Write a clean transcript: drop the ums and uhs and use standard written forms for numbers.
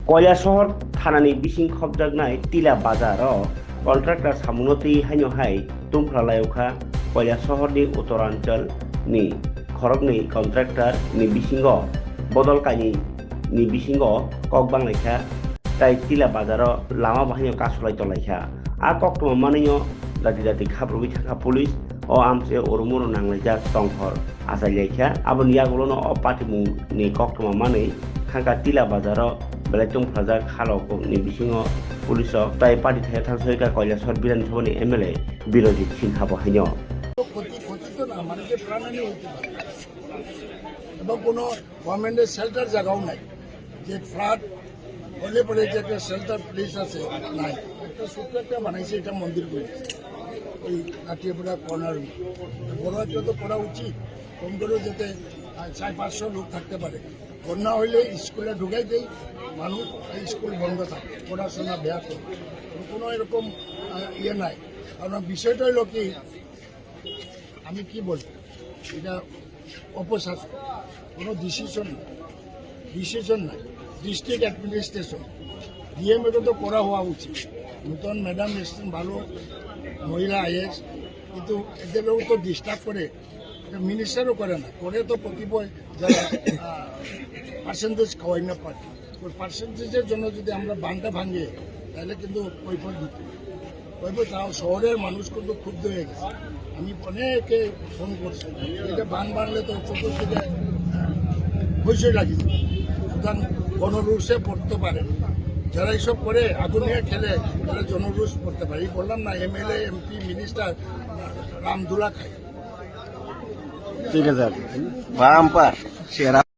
কৈলাসহর থানাनि बिसिं खबजागनाय टिला बाजाराव contractor सामुनति हाइनहाय तुमफ्रालायखा কৈলাসহरनि उत्तरांचलनि खरगनि contractor नि बिसिंगो बदलकायनि नि बिसिंगो ककबांलायखा ताई टिला बाजाराव लामा बाहायनो कासुलाय तलायखा आ कक्टमा मानियो जाति जाति खाब्रुबि थाखा police o amse orumuro nanglaijak tongkhor asailaikhya aboni yagolono o patimungni koktoma manui khangka tila bazaro belai tungfrajak khaloko ni bisingo puliso tai party thaya thangsoika Kailashahar বিধানসভানি MLA বিরোজিত সিনহা বাহাইনো মানুষের প্রাণহানি হতে পারে এবং কোনো গভর্নমেন্টের শেল্টার জায়গাও নাই যে ফ্লাড হলে পরে যে একটা শেল্টার প্লেস আছে নাই একটা ছোট্ট একটা বানাইছে এটা মন্দির করেছে ওই কাটিয়াপাড়া কর্নার বড় একটা তো করা উচিত কম করেও যাতে 400-500 লোক থাকতে পারে বন্যা হইলে স্কুলে ঢুকাই দেয় মানুষ স্কুল বন্ধ থাকে পড়াশোনা ব্যাহত কোনো এরকম ইয়ে নাই কারণ বিষয়টা হইল কি আমি কি বলব এটা অপশাসন কোনো ডিসিশন নাই ডিস্ট্রিক্ট অ্যাডমিনিস্ট্রেশন ডিএমএকে তো করা হওয়া উচিত নতুন ম্যাডাম এসছেন ভালো মহিলা আইএস কিন্তু এদেরও তো ডিস্টার্ব করে এটা মিনিস্টারও করে না করে তো কতিপয় যারা পার্সেন্টেজ খাওয়াই না পারে ওই পার্সেন্টেজের জন্য যদি আমরা বানটা ভাঙিয়ে তাহলে কিন্তু কৈফত দিতে কৈফত তাও শহরের মানুষ কিন্তু ক্ষুব্ধ হয়ে গেছে আমি অনেকে ফোন করছি এটা বান বানলে তো চতুর্দিকে হইচই লাগিয়ে সুতরাং গণরুষে পড়তে পারে যারা এইসব করে আগুন নিয়ে খেলে তারা জনরুষ পড়তে পারে এই বললাম না MLA MP মিনিস্টার রামদুলা খায় ঠিক আছে